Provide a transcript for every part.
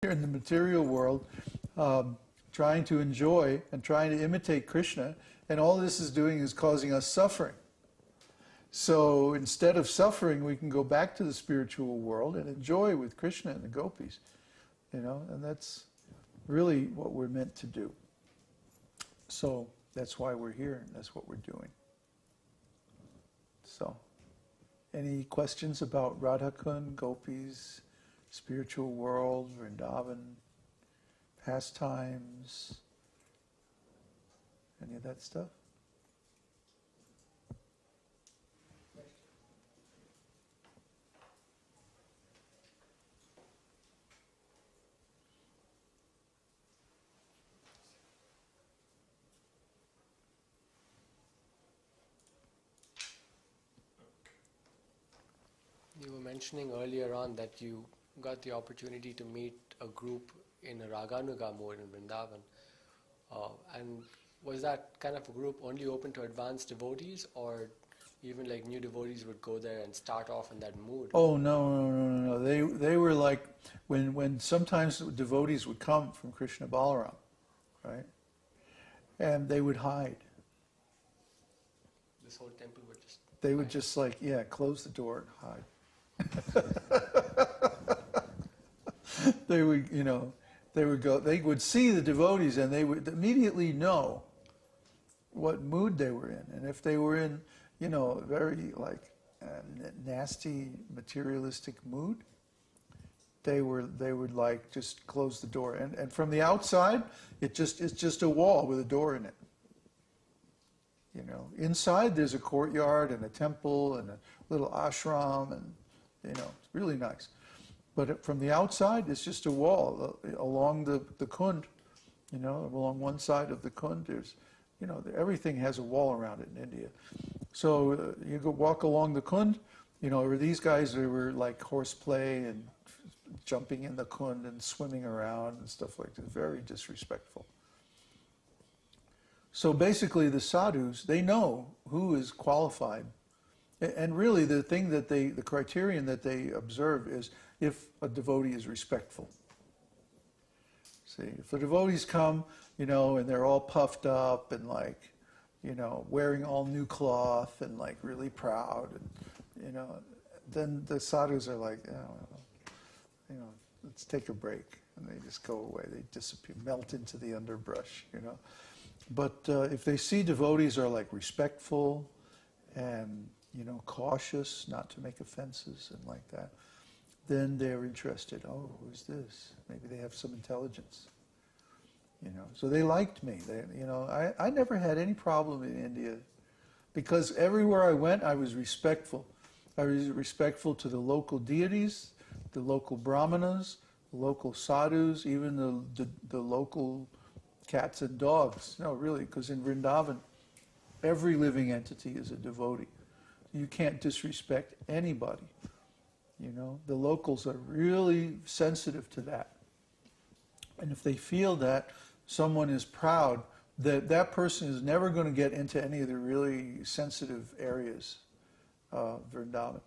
here in the material world, trying to enjoy and trying to imitate Krishna, and all this is doing is causing us suffering. So instead of suffering, we can go back to the spiritual world and enjoy with Krishna and the gopis, and that's really what we're meant to do. So that's why we're here, and that's what we're doing. So, any questions about Rādhā-kuṇḍa, gopis, spiritual world, Vrindavan, pastimes, any of that stuff? You were mentioning earlier on that you got the opportunity to meet a group in a rāgānūgā mode in Vrindavan. And was that kind of a group only open to advanced devotees, or even like new devotees would go there and start off in that mood? Oh, no. They were like, when sometimes devotees would come from Krishna Balaram, right? And they would hide. This whole temple would just... They would just close the door and hide. They would go, they would see the devotees and they would immediately know what mood they were in. And if they were in, very nasty materialistic mood, they would just close the door. And from the outside, it's just a wall with a door in it. Inside there's a courtyard and a temple and a little āśram, and it's really nice. But from the outside, it's just a wall along the kuṇḍa. Along one side of the kuṇḍa, there's, everything has a wall around it in India. So you go walk along the kuṇḍa. These guys, they were like horseplay and jumping in the kuṇḍa and swimming around and stuff like that. Very disrespectful. So basically the sadhus, they know who is qualified. And really the criterion that they observe is if a devotee is respectful. See, if the devotees come, and they're all puffed up and wearing all new cloth and really proud, and, then the sadhus are like, let's take a break. And they just go away. They disappear, melt into the underbrush, But if they see devotees are respectful and cautious, not to make offenses and like that, then they're interested. Oh, who's this? Maybe they have some intelligence. So they liked me. I never had any problem in India, because everywhere I went, I was respectful. I was respectful to the local deities, the local brahmanas, the local sadhus, even the local cats and dogs. No, really, because in Vrindavan, every living entity is a devotee. You can't disrespect anybody. The locals are really sensitive to that. And if they feel that someone is proud, that person is never going to get into any of the really sensitive areas of Vrindavan.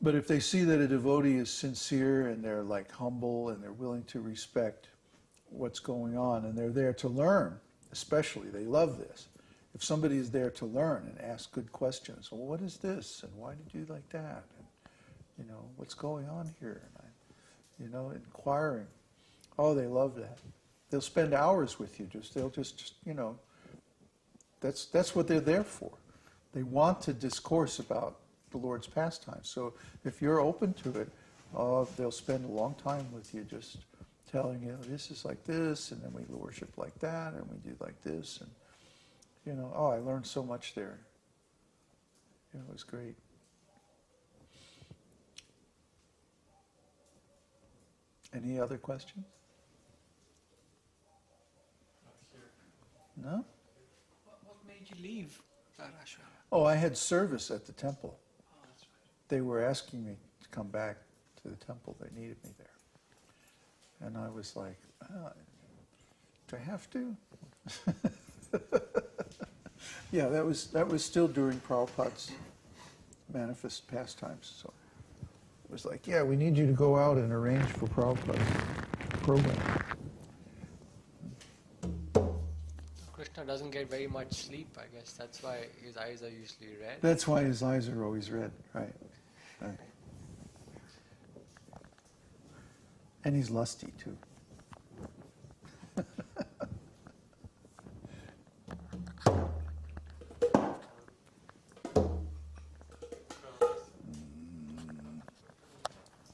But if they see that a devotee is sincere and they're humble and they're willing to respect what's going on, and they're there to learn, especially, they love this. If somebody is there to learn and ask good questions, well, what is this, and why did you do like that, and what's going on here, and inquiring, oh, they love that. They'll spend hours with you. That's what they're there for. They want to discourse about the Lord's pastimes. So if you're open to it, they'll spend a long time with you, just telling you, this is like this, and then we worship like that, and we do like this, and I learned so much there. It was great. Any other questions? No? What made you leave that ashram? Oh, I had service at the temple. Oh, that's right. They were asking me to come back to the temple. They needed me there. And I was like, do I have to? Yeah, that was still during Prabhupada's manifest pastimes. So it was like, yeah, we need you to go out and arrange for Prabhupada. program. Krishna doesn't get very much sleep, I guess. That's why his eyes are usually red. That's why his eyes are always red, right? Right. And he's lusty too.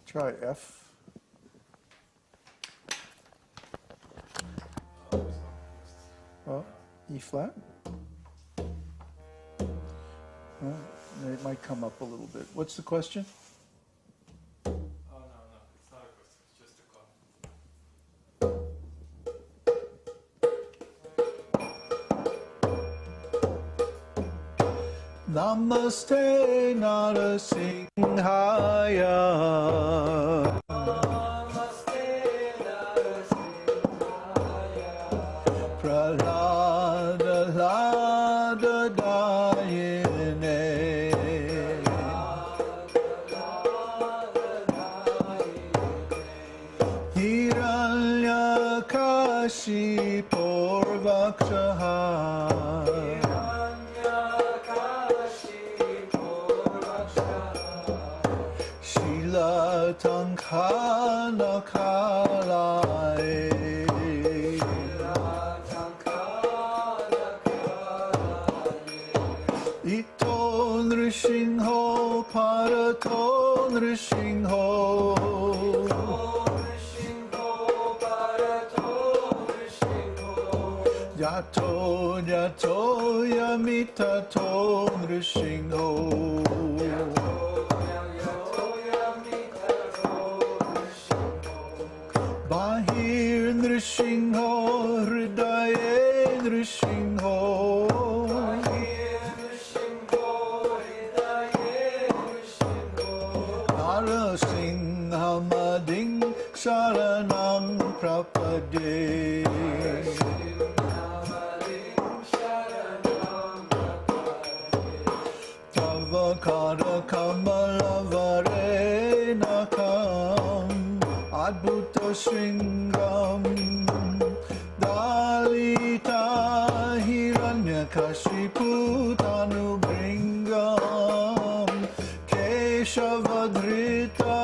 Try F. Oh, E flat. Well, it might come up a little bit. What's the question? Oh, no, it's not a question, it's just a comment. Namaste Narasimhaya. Namaste Narasimhaya. Prahlada Lada Dayane. Hiranyakashi Purvakshaha. Tankana Kalae Ito Nrishingho Parato Nrishingho Yato Yato Yamitato Nrishingho Bahir Nrishingho, Hridaye Nrishingho, Narasinghamading Sharanam Prapade. Tavakara Kamalavare Nakam Adbhuta Shringam Dalita Hiranyakashipu Tanubringam Keshavadhrita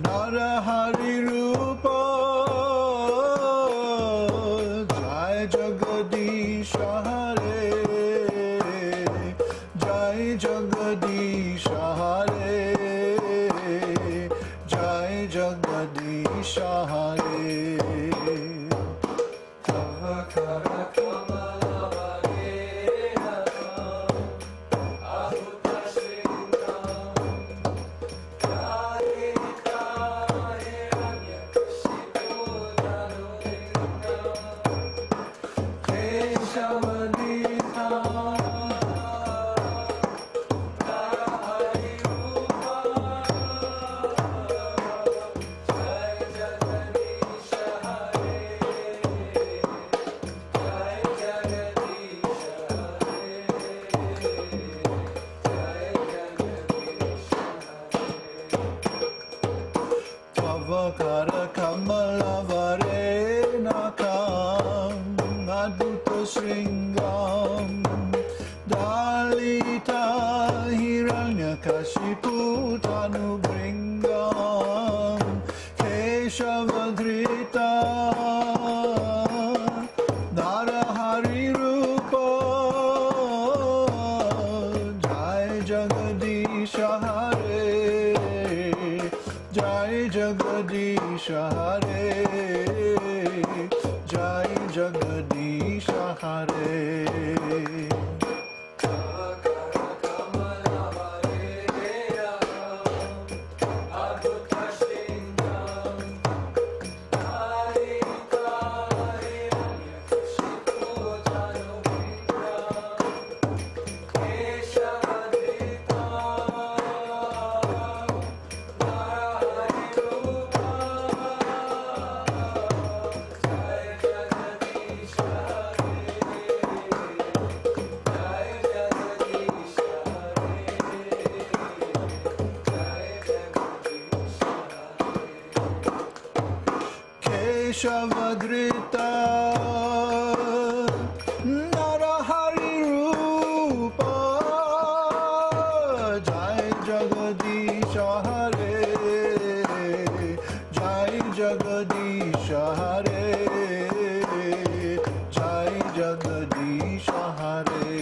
Narahari Rupa Jai Jagadisha Hare Jai Jagadisha Hare Jagadisha Hare Tavakara Kamalavare Adbhuta Shringam Dalita Hiranyakashipu Tanubringam Keshavadita Tavakara Kamalavare Nakam Adbhuta Shringam Dalita Hiranyakashipu Tanubringam Keshavadhrita Narahari Rupa Jai Jagadisha Hare Jai Jagadisha Hare Jai Jagadisha Hare Keshavadrita Narahari Rupa Jai Jagadisha Hare Jai Jagadisha Hare Jai Jagadisha Hare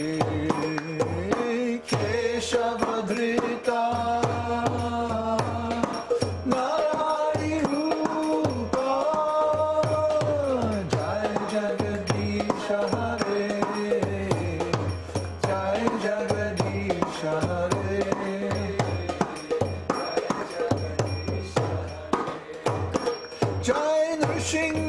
Keshavadrita Narahari Rupa Jai Jagadisha Hare Jai Jagadisha Hare Jai Nrsimha